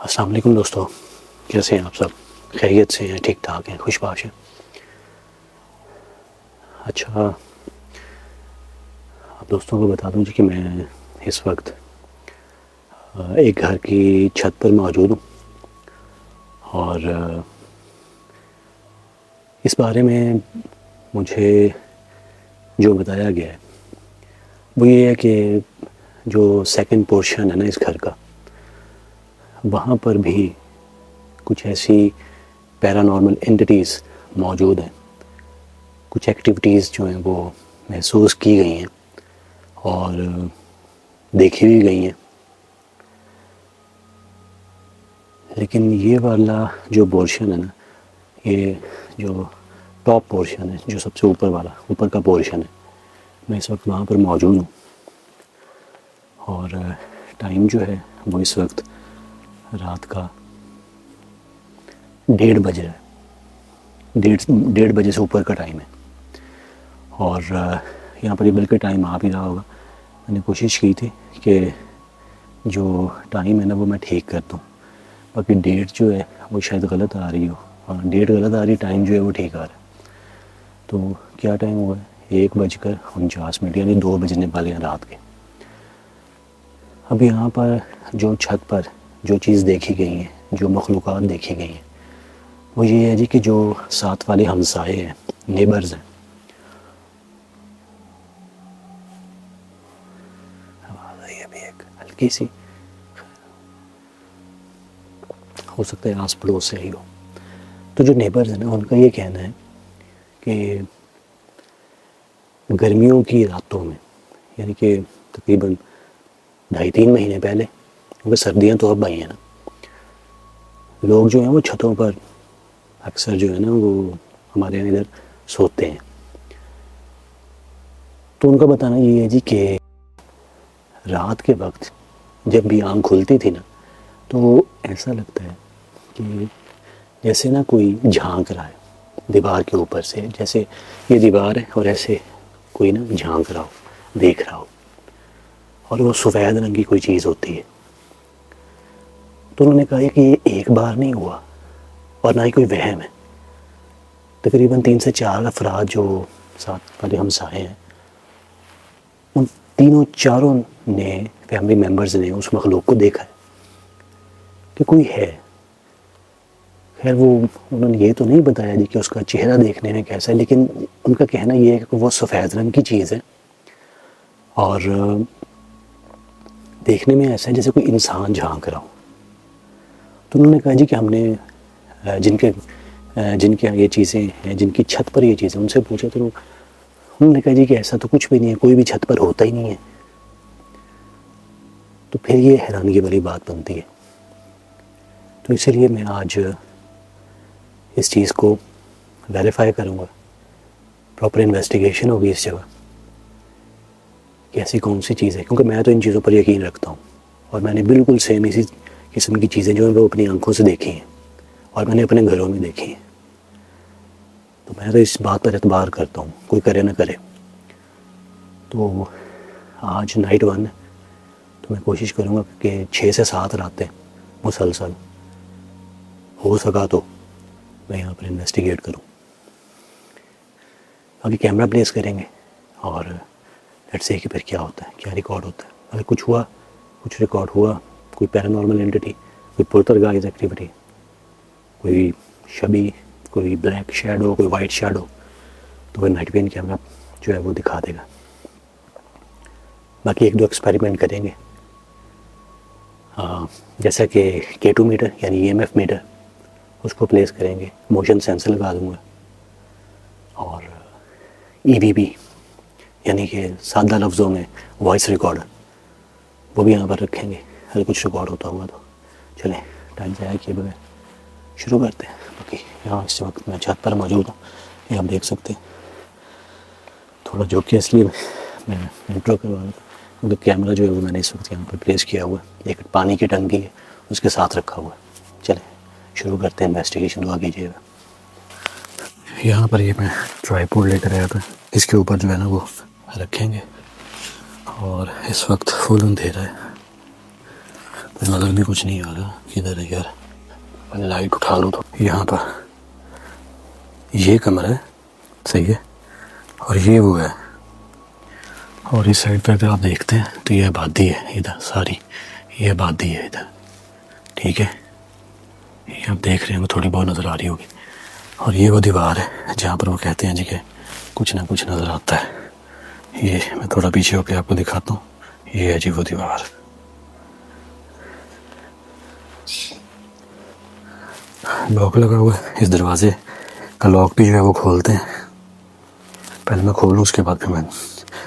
السلام علیکم دوستو، کیسے ہیں آپ سب؟ خیریت سے ہیں؟ ٹھیک ٹھاک ہیں؟ خوش باش ہیں؟ اچھا، آپ دوستوں کو بتا دوں کہ میں اس وقت ایک گھر کی چھت پر موجود ہوں، اور اس بارے میں مجھے جو بتایا گیا ہے وہ یہ ہے کہ جو سیکنڈ پورشن ہے نا اس گھر کا، وہاں پر بھی کچھ ایسی پیرانارمل اینٹیز موجود ہیں، کچھ ایکٹیویٹیز جو ہیں وہ محسوس کی گئی ہیں اور دیکھی بھی گئی ہیں. لیکن یہ والا جو پورشن ہے نا، یہ جو ٹاپ پورشن ہے، جو سب سے اوپر کا پورشن ہے، میں اس وقت وہاں پر موجود ہوں. اور ٹائم جو ہے وہ اس وقت رات کا 1:30 بج رہا ہے. 1:30 بجے سے اوپر کا ٹائم ہے. اور یہاں پر یہ بلکہ ٹائم آ بھی رہا ہوگا. میں نے کوشش کی تھی کہ جو ٹائم ہے نا وہ میں ٹھیک کر دوں، باقی ڈیٹ جو ہے وہ شاید غلط آ رہی ہو. ہاں، ڈیٹ غلط آ رہی، ٹائم جو ہے وہ ٹھیک آ رہا ہے. تو کیا ٹائم ہوا ہے؟ 1:49، یعنی 2 بجنے والے ہیں رات کے. اب یہاں پر جو چھت پر جو چیز دیکھی گئی ہیں، جو مخلوقات دیکھی گئی ہیں، وہ یہ ہے جی کہ جو ساتھ والے ہمسائے ہیں، نیبرز ہیں. آواز آئی ابھی ایک ہلکی سی، ہو سکتا ہے آس پڑوس سے ہی ہو. تو جو نیبرز ہیں نا، ان کا یہ کہنا ہے کہ گرمیوں کی راتوں میں، یعنی کہ تقریباً 2.5-3 مہینے پہلے، کیونکہ سردیاں تو اب آئی ہیں نا، لوگ جو ہیں وہ چھتوں پر اکثر جو ہے نا وہ ہمارے یہاں ادھر سوتے ہیں. تو ان کا بتانا یہ ہے جی کہ رات کے وقت جب بھی آنکھ کھلتی تھی نا، تو ایسا لگتا ہے کہ جیسے نا کوئی جھانک رہا ہے دیوار کے اوپر سے، جیسے یہ دیوار ہے اور ایسے کوئی نا جھانک رہا ہو، دیکھ رہا ہو، اور وہ سفید رنگ کی کوئی چیز ہوتی ہے. تو انہوں نے کہا کہ یہ ایک بار نہیں ہوا اور نہ ہی کوئی وہم ہے. تقریباً 3 سے 4 افراد جو ساتھ والے ہمسائے ہیں، ان چاروں نے، فیملی ممبرز نے اس مخلوق کو دیکھا ہے کہ کوئی ہے. خیر وہ انہوں نے یہ تو نہیں بتایا جی کہ اس کا چہرہ دیکھنے میں کیسا ہے، لیکن ان کا کہنا یہ ہے کہ وہ سفید رنگ کی چیز ہے اور دیکھنے میں ایسا ہے جیسے کوئی انسان جھانک رہا ہو. تو انہوں نے کہا جی کہ ہم نے جن کے یہ چیزیں ہیں، جن کی چھت پر یہ چیزیں، ان سے پوچھا تو انہوں نے کہا جی کہ ایسا تو کچھ بھی نہیں ہے، کوئی بھی چھت پر ہوتا ہی نہیں ہے. تو پھر یہ حیرانگی والی بات بنتی ہے. تو اسی لیے میں آج اس چیز کو ویریفائی کروں گا. پراپر انویسٹیگیشن ہوگی اس جگہ کہ ایسی کون سی چیز ہے، کیونکہ میں تو ان چیزوں پر یقین رکھتا ہوں، اور میں نے بالکل سیم اسی قسم کی چیزیں جو ہیں وہ اپنی آنکھوں سے دیکھی ہیں اور میں نے اپنے گھروں میں دیکھی ہیں. تو میں تو اس بات پر اعتبار کرتا ہوں، کوئی کرے نہ کرے. تو آج نائٹ 1 تو میں کوشش کروں گا کہ 6 سے 7 راتیں مسلسل ہو سکا تو میں یہاں پر انویسٹیگیٹ کروں. باقی کیمرہ پلیس کریں گے اور لیٹس سی کہ پھر کیا ہوتا ہے، کیا ریکارڈ ہوتا ہے. اگر کچھ ہوا، کچھ ریکارڈ ہوا، کوئی پیرانارمل اینٹی، کوئی پولٹرگائز ایکٹیویٹی، کوئی شبی، کوئی بلیک شیڈو، کوئی وائٹ شیڈو، تو وہ نائٹ وین کیمرہ جو ہے وہ دکھا دے گا. باقی 1-2 ایکسپیریمنٹ کریں گے، جیسا کہ K2 میٹر یعنی EMF میٹر، اس کو پلیس کریں گے. موشن سینسر لگا دوں گا، اور EVP یعنی کہ سادہ لفظوں میں وائس ریکارڈر، وہ بھی یہاں پر رکھیں گے اگر کچھ ریکارڈ ہوتا ہوگا تو. چلیں ٹائم ضائع کیے بغیر شروع کرتے ہیں. باقی یہاں اس وقت میں چھت پر موجود ہوں، یہ آپ دیکھ سکتے ہیں. تھوڑا جو کہ اس لیے میں انٹرو کروا رہا تھا کیونکہ کیمرہ جو ہے وہ میں نے اس وقت یہاں پر پلیس کیا ہوا ہے. ایک پانی کی ٹنکی ہے، اس کے ساتھ رکھا ہوا ہے. چلیں شروع کرتے ہیں انویسٹیگیشن. دعا کیجیے گا. یہاں پر یہ میں ٹرائی پوڈ لے کر آیا تھا، اس کے اوپر جو ہے نا وہ رکھیں گے. اور اس وقت فل اندھیرا ہے، نظر بھی کچھ نہیں آ رہا کدھر ہے یار. میں لائٹ اٹھا لوں تو یہاں پر یہ کمرہ ہے, صحیح ہے, اور یہ وہ ہے. اور اس سائڈ پہ اگر آپ دیکھتے ہیں تو یہ آبادی ہے ادھر ساری, یہ آبادی ہے ادھر, ٹھیک ہے, یہ آپ دیکھ رہے ہیں تھوڑی بہت نظر آ رہی ہوگی. اور یہ وہ دیوار ہے جہاں پر وہ کہتے ہیں جی کہ کچھ نہ کچھ نظر آتا ہے. یہ میں تھوڑا پیچھے ہو کے آپ کو دکھاتا ہوں, یہ ہے جی وہ دیوار. لاک لگا ہوا ہے, اس دروازے کا لاک بھی جو ہے وہ کھولتے ہیں. پہلے میں کھولوں اس کے بعد پھر میں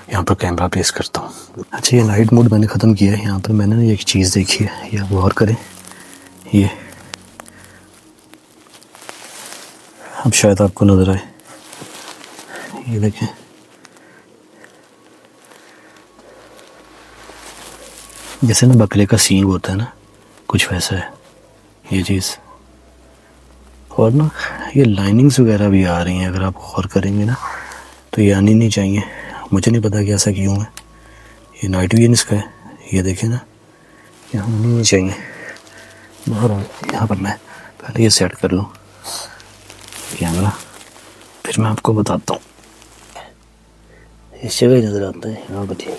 یہاں پر کیمرہ پلیس کرتا ہوں. اچھا یہ نائٹ موڈ میں نے ختم کیا ہے. یہاں پر میں نے ایک چیز دیکھی ہے, یہ آپ غور کریں, یہ اب شاید آپ کو نظر آئے, یہ دیکھیں جیسے نا بکرے کا سینگ ہوتا ہے نا, کچھ ویسا ہے یہ چیز. اور نا یہ لائننگز وغیرہ بھی آ رہی ہیں, اگر آپ غور کریں گے نا تو یہ آنی نہیں چاہیے. مجھے نہیں پتا کہ ایسا کیوں ہے. یہ نائٹ ویژن کا ہے, یہ دیکھیں نا, یہ ہونی نہیں چاہیے. بہرحال یہاں پر میں پہلے یہ سیٹ کر لوں کیمرہ, پھر میں آپ کو بتاتا ہوں. اس جگہ نظر آتا ہے یہاں بتائیے.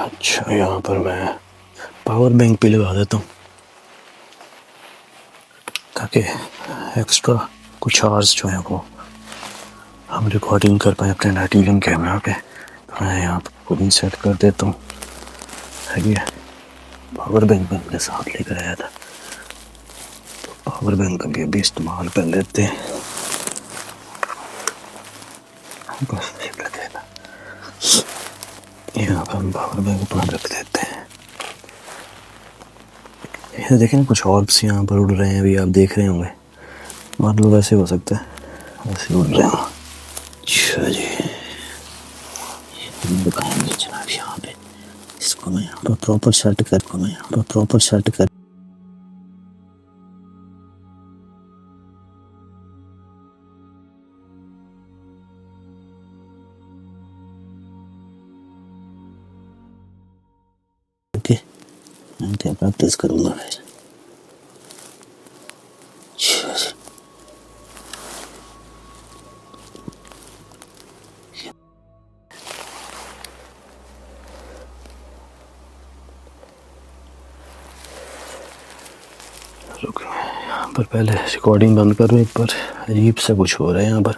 اچھا یہاں پر میں پاور بینک پہ لگا دیتا ہوں تاکہ ایکسٹرا کچھ آورس جو ہیں وہ ہم ریکارڈنگ کر پائیں اپنے نائٹ ویژن کیمرہ پہ. تو میں یہاں پر خود ہی سیٹ کر دیتا ہوں. ہے پاور بینک میں اپنے ساتھ لے کر آیا تھا, تو پاور بینک کا بھی ابھی استعمال کر لیتے ہیں. بس یہاں پر ہم پاور بینک اپنا رکھ دیتے ہیں. یہ دیکھیں کچھ آربس یہاں پر اڑ رہے ہیں, ابھی آپ دیکھ رہے ہوں گے. مان لو ویسے ہو سکتا ہے ویسے اڑ رہے ہیں. اچھا جی ہم دکھائیں گے جناب یہاں پہ. اس کو میں یہاں پر پراپر سیٹ کر کے کیمرہ پلیس کروں گا. اچھا جی یہاں پر پہلے ریکارڈنگ بند کروں, ایک پر عجیب سے کچھ ہو رہا ہے یہاں پر.